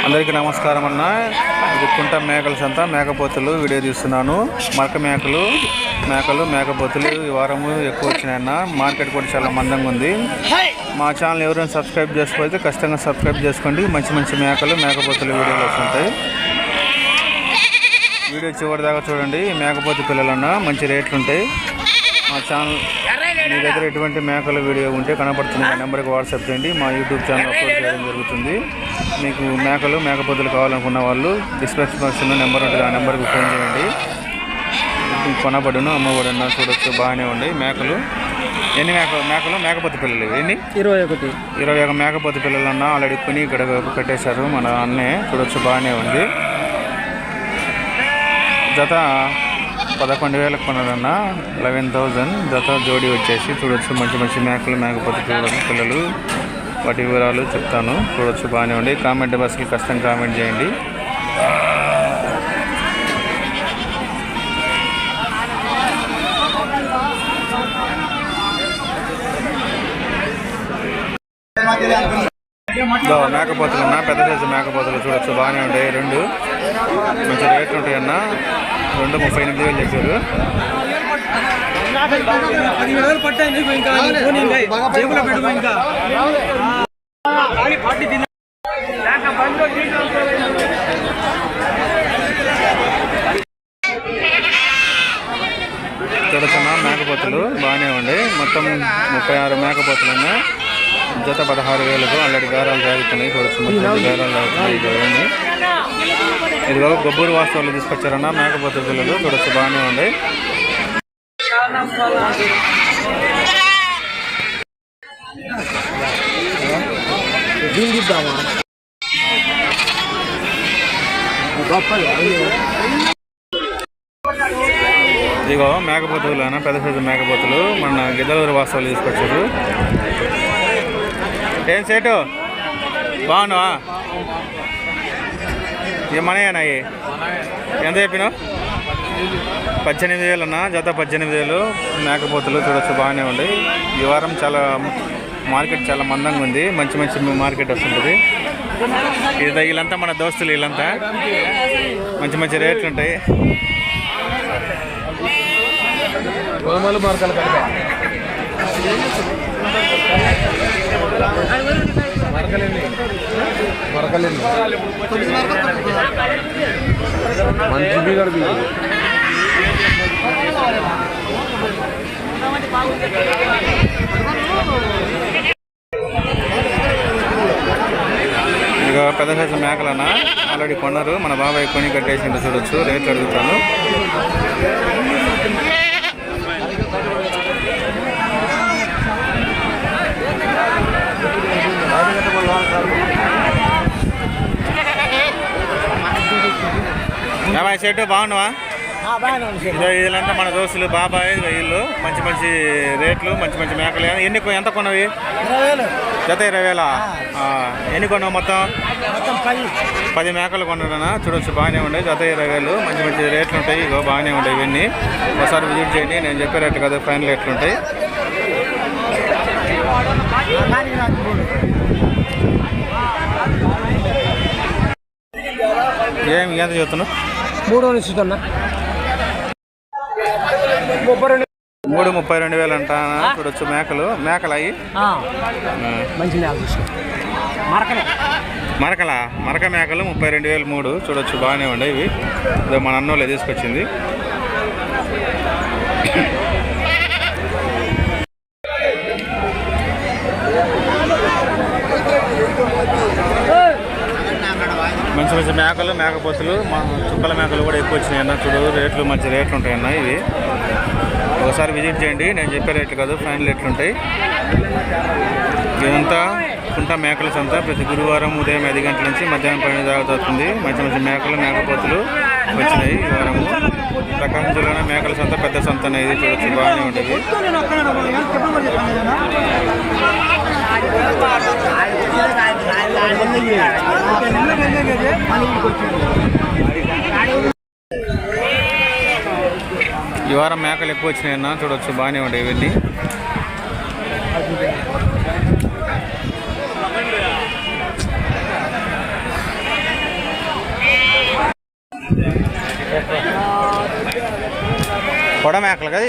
అందరికీ నమస్కారం అన్న. ఇది కుంట మేకల సంత మేకపోతులు వీడియో తీస్తున్నాను. మరక మేకలు మేకపోతులు ఈ వారము ఎక్కువ వచ్చినాయన్న. మార్కెట్ కూడా చాలా మందంగా ఉంది. మా ఛానల్ ఎవరైనా సబ్స్క్రైబ్ చేసుకోకపోతే ఖచ్చితంగా సబ్స్క్రైబ్ చేసుకోండి. మంచి మంచి మేకపోతులు వీడియోలు వస్తుంటాయి. వీడియో చివరి దాకా చూడండి. మేకపోతు పిల్లలన్నా మంచి రేట్లు ఉంటాయి. మా ఛానల్ మీ దగ్గర ఎటువంటి మేకల వీడియో ఉంటే కనపడుతుంది ఆ నెంబర్కి వాట్సాప్ చేయండి. మా యూట్యూబ్ ఛానల్ అప్లోడ్ చేయడం జరుగుతుంది. మీకు మేకపోతులు కావాలనుకున్న వాళ్ళు డిస్క్రిప్షన్ బాక్స్లో నెంబర్ ఉంటుంది, ఆ నెంబర్కి ఫోన్ చేయండి. కొనబడును అమ్మబడును చూడొచ్చు. బాగానే ఉన్నాయి మేకలు. ఎన్ని మేకపోతు పిల్లలు ఎన్ని? 21 మేకపోతు పిల్లలన్నా ఆల్రెడీ కొని ఇక్కడ పెట్టేశారు మన అన్నే. చూడొచ్చు బాగానే ఉంది. జత 11,000 కొన్నారన్న. 11,000 జత జోడి వచ్చేసి. చూడొచ్చు మంచి మంచి మేకపోతు పిల్లలు. వాటి వివరాలు చెప్తాను. చూడొచ్చు బాగానే ఉండి. కామెంట్ బాక్స్కి ఖచ్చితంగా కామెంట్ చేయండి. మేకపోతులు అన్న, పెద్ద సైజు మేకపోతులు చూడొచ్చు బాగానే ఉంటాయి. 2 మంచి రేట్లు ఉంటాయి అన్న. 2 38,000 చెప్పారు. చూడొచ్చన్న మేకపోతులు బాగానే ఉండే. మొత్తం 36 మేకపోతులు ఉన్నాయి. జత 16,000కు ఆల్రెడీ గారాలు సాగుతున్నాయి. చూడొచ్చు మంచి గారాలు సాగుతున్నాయి. ఇదిగో గొబ్బూరు వాస్తవాలు తీసుకొచ్చారన్న మేకపోతు పిల్లలు. చూడొచ్చు బాగానే ఉండే. ఇదిగో మేకపోతులు అన్న, పెద్ద సైజు మేకపోతులు మన గిద్దలూరు వాస్తవాలు తీసుకొచ్చారు. ఏం సేటు బాగున్నావా? ఏమన్నాయి? ఎంత చెప్పినావు? 18,000 అన్న. జత 18,000 మేకపోతులు. చూడొచ్చు బాగానే ఉంది. ఈ వారం చాలా మార్కెట్ చాలా మందంగా ఉంది. మంచి మంచి మార్కెట్ వస్తుంటుంది. వీళ్ళంతా మన దోస్తులు. వీళ్ళంతా మంచి మంచి రేట్లు ఉంటాయి. ఇక పెద్ద సైజు మేకలన్నా ఆల్రెడీ కొన్నారు. మన బాబాయ్ కొని కట్టేసింది. చూడొచ్చు రేట్లు అడుగుతాను. బాబాయ్ సెట్ బాగున్నావా? వీళ్ళంతా మన దోస్తులు బాబాయ్. వీళ్ళు మంచి మంచి రేట్లు మంచి మంచి మేకలు. ఎంత కొన్నవి? జత 20,000. ఎన్ని కొన్నావు మొత్తం? 10 మేకలు కొన్నారన్నా. చూడొచ్చు బాగానే ఉండే. జత 20,000. మంచి మంచి రేట్లు ఉంటాయి. ఇగో బాగానే ఉంటాయి. ఇవన్నీ ఒకసారి విజిట్ చేయండి. నేను చెప్పే రేట్లు కదా ఫైనల్ రేట్లు ఉంటాయి. ఏమి ఎంత చెప్తున్నావు? 3,32,000 అంట. చూడొచ్చు మేకలు అవి మరక మేకలు 32,000 3. చూడొచ్చు బాగానే ఉండే. ఇవి మన అన్నోళ్ళే తీసుకొచ్చింది. మంచి మంచి మేకపోతులు చుక్కల మేకలు కూడా ఎక్కువ వచ్చినాయి అన్న. చూడు రేట్లు మంచి రేట్లు ఉంటాయన్న. ఇవి ఒకసారి విజిట్ చేయండి. నేను చెప్పే రేట్లు కాదు ఫైనల్ రేట్లు ఉంటాయి. ఇదంతా కుంట మేకల సంత. ప్రతి గురువారం ఉదయం 5 గంటల నుంచి మధ్యాహ్నం 12 దాకా అవుతుంది. మంచి మంచి మేకపోతులు వచ్చినాయి. ఈ వారము ప్రకాశం జిల్లాలో మేకల సంత పెద్ద సంత అనేది. చూడొచ్చు బాగానే ఉంటుంది. ఈ వారం మేకలు ఎక్కువ వచ్చినాయన్న. చూడొచ్చు బాగానే ఉంటాయి ఇవన్నీ. పొడ మేకలు కదా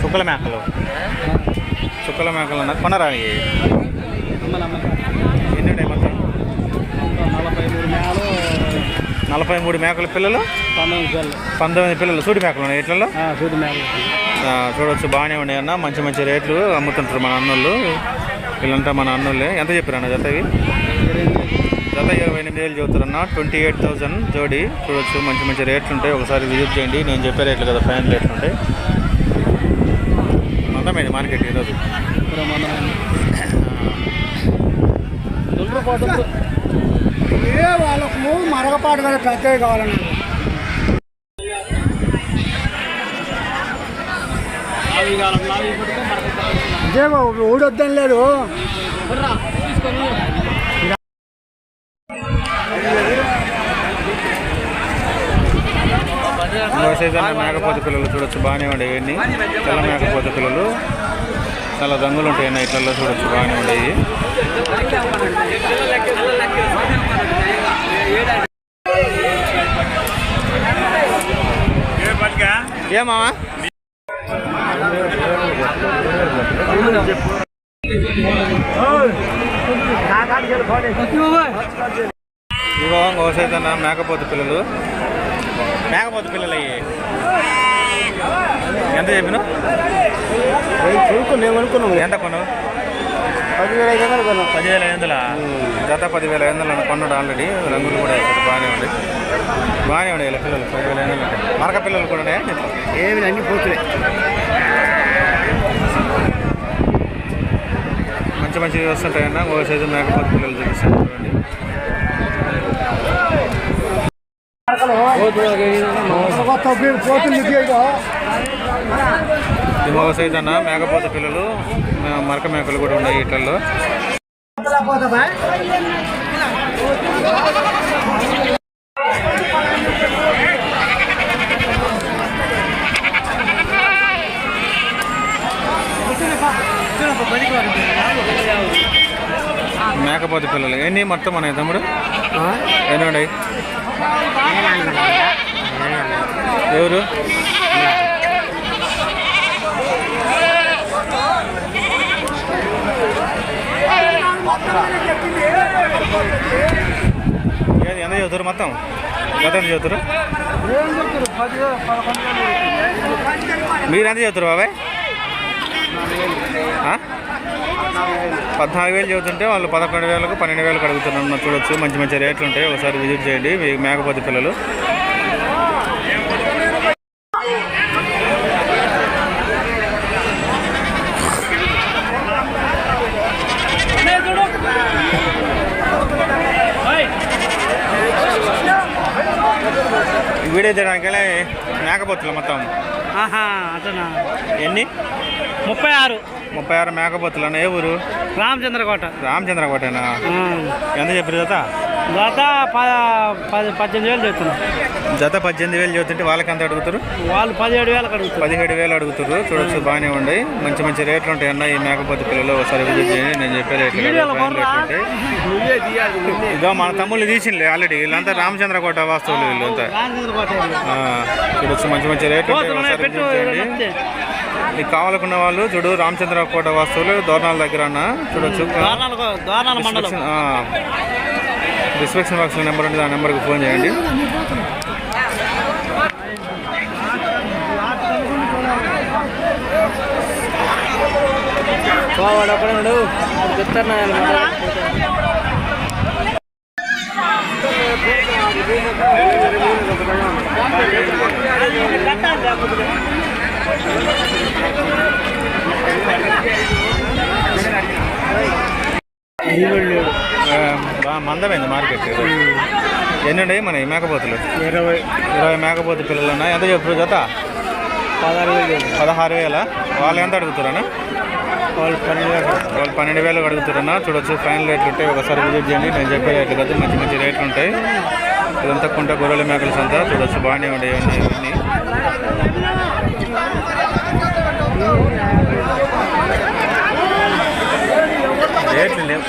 చుక్కల మేకలు అన్న కొనరా ఎన్ని ఉన్నాయి మొత్తం 43 మేకల పిల్లలు 19 పిల్లలు సూటి మేకలు ఉన్నాయి ఇట్లలో చూడవచ్చు బాగానే ఉన్నాయి అన్న మంచి మంచి రేట్లు అమ్ముతుంటారు మన అన్నోళ్ళు వీళ్ళంతా మన అన్నోళ్ళే ఎంత చెప్పారన్న జతవి జత 28,000 చెబుతారన్న 28,000 జోడి చూడవచ్చు మంచి మంచి రేట్లు ఉంటాయి ఒకసారి విజిట్ చేయండి నేను చెప్పే రేట్లు కదా ఫైనల్ రేట్లు ఉంటాయి మందమైంది మార్కెట్ ఈరోజు వాళ్ళకు మరగపాటు కదా పెద్దవి కావాలన్నా అదే ఊడొద్దని లేదు మేకపోత పిల్లలు చూడొచ్చు బాగానే ఉండేవి ఇవన్నీ తెల్ల మేకపోత పిల్లలు చాలా రంగులు ఉంటాయి అన్న ఇట్లలో చూడొచ్చు బాగానే ఉండేవి ఏమా ఇవో ఓసైతన్న మేకపోత పిల్లలు అయ్యి ఎంత చెప్పిన ఎంత కొను 10,500 జత 10,500 కొన్నాడు ఆల్రెడీ రంగులు కూడా వేస్తారు బాగానే ఉండే ఇలా పిల్లలు 10,500 మరక పిల్లలు కూడా ఏమి అన్ని పోతున్నాయి మంచి మంచి వస్తుంటాయన్న ఓ సైజు మేకపోత పిల్లలు చూపిస్తాను చూడండి ఇది ఒక సైజు అన్న మేకపోత పిల్లలు మరక మేకలు కూడా ఉన్నాయి వీటిల్లో మేకపోత పిల్లలు ఎన్ని మొత్తం ఉన్నాయి తమ్ముడు ఎన్ని ఉన్నాయి ఎవరు ఎంత చదువుతారు మొత్తం గత ఎంత చదువుతారు మీరు ఎంత చదువుతారు బాబాయ్ 14,000 చదువుతుంటే వాళ్ళు 11,000కు 12,000కు అడుగుతున్నారు చూడొచ్చు మంచి మంచి రేట్లు ఉంటాయి ఒకసారి విజిట్ చేయండి మీ మేకపోత పిల్లలు వీడియో తీయడానికి మేకపోతులు మొత్తం ఎన్ని 36 మేకపోతులు అన్న ఏ ఊరు రామచంద్రకోటనా ఎంత చెప్పారు జత 18,000 చెప్తున్నా జత 18,000 చెబుతుంటే వాళ్ళకి ఎంత అడుగుతారు వాళ్ళు 17,000 అడుగుతారు చూడొచ్చు బాగానే ఉన్నాయి మంచి మంచి రేట్లు ఉంటాయి అన్న ఈ మేకపోత పిల్లలు ఒకసారి విజిట్ చేయండి నేను చెప్పే రేట్లు ఉంటాయి ఇదో మన తమ్ముళ్ళు తీసిండే ఆల్రెడీ వీళ్ళంతా రామచంద్రకోట వాస్తవులు వీళ్ళంతా చూడొచ్చు మంచి మంచి రేట్లు ఉంటాయి ఒకసారి విజిట్ చేయండి మీకు కావాలనుకున్న వాళ్ళు చూడు రామచంద్రకోట వాస్తువులు దోర్నాల దగ్గర అన్న చూడొచ్చు డిస్క్రిప్షన్ బాక్స్లో నెంబర్ ఉంటుంది ఆ నెంబర్కి ఫోన్ చేయండి మందమైంది మార్కెట్ ఎన్ని ఉన్నాయి మన మేకపోతులు 20 మేకపోతు పిల్లలు ఉన్నాయి ఎంత చెప్పు జత 16,000 వాళ్ళు ఎంత అడుగుతారన్నా వాళ్ళు 12,000 అడుగుతారన్నా చూడొచ్చు ఫైనల్ రేట్లు ఉంటాయి ఒకసారి విజిట్ చేయండి నేను చెప్పే రేట్లు కదా మంచి మంచి రేట్లు ఉంటాయి ఇదంతా కుంట గొర్రెల మేకలు అంతా చూడొచ్చు బాగానే ఉండేవి ఇవన్నీ రేట్లు లేవు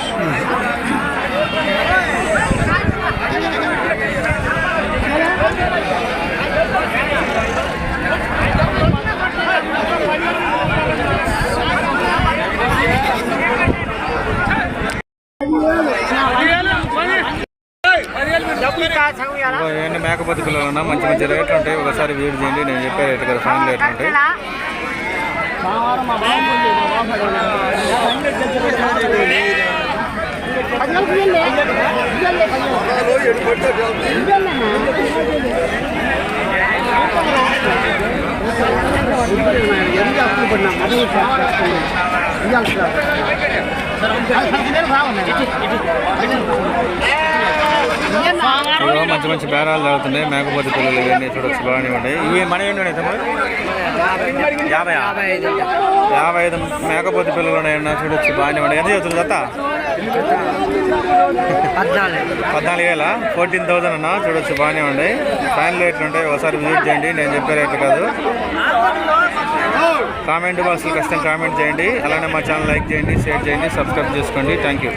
ఇంకో ఇవన్నీ మేకపోతే పిల్లలన్నా మంచి మంచి రేట్లు ఉంటాయి. ఒకసారి వీడి చేయండి, నేను చెప్పే రేట్లు కదా, ఫైన్ రేట్లు ఉంటాయి. ఇవో మంచి మంచి బేరాలు జరుగుతున్నాయి. మేకపోతే పిల్లలు ఇవన్నీ చూడొచ్చు, బాగానే ఉన్నాయి. ఇవి మన ఏంటి ఉన్నాయి తమ్ముడు? 55 మేకపోతే పిల్లలు ఉన్నాయన్నా, చూడొచ్చు, బాగానే ఉన్నాయి. ఎంత చెబుతుంది జత? 14,000, 14,000 అన్న, చూడొచ్చు, బాగానే ఉన్నాయి. ఫైన్ రేట్లు ఉంటాయి. ఒకసారి విజిట్ చేయండి, నేను చెప్పే రేట్లు కాదు. కామెంట్ బాక్స్లో ఖచ్చితంగా కామెంట్ చేయండి. అలానే మా ఛానల్ లైక్ చేయండి, షేర్ చేయండి, సబ్స్క్రైబ్ చేసుకోండి. Thank you.